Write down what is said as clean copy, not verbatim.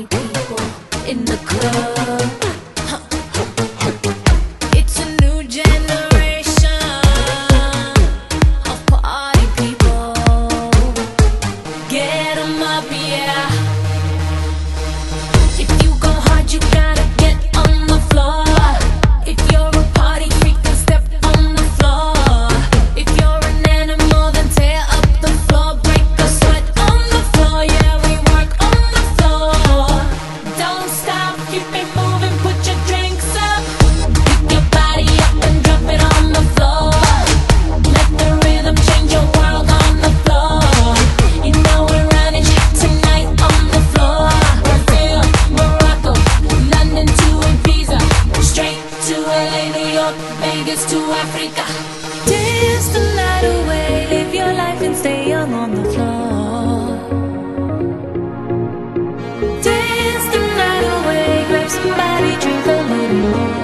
party people in the club. It's a new generation of party people. Get 'em up, yeah. If you go hard, you gotta get on the floor. If you're a party freak, then step on the floor. If you're an animal, then tear up the floor. Break a sweat on the floor, yeah, we work on the floor. Don't stop, keep it moving, put your drinks up. Pick your body up and drop it on the floor. Let the rhythm change your world on the floor. You know we're running shit tonight on the floor. Brazil, Morocco, London to Ibiza, straight to LA, New York, Vegas to Africa. Dance the night away, live your life and stay young on the floor. Dance the night away, grab somebody, drink a little more.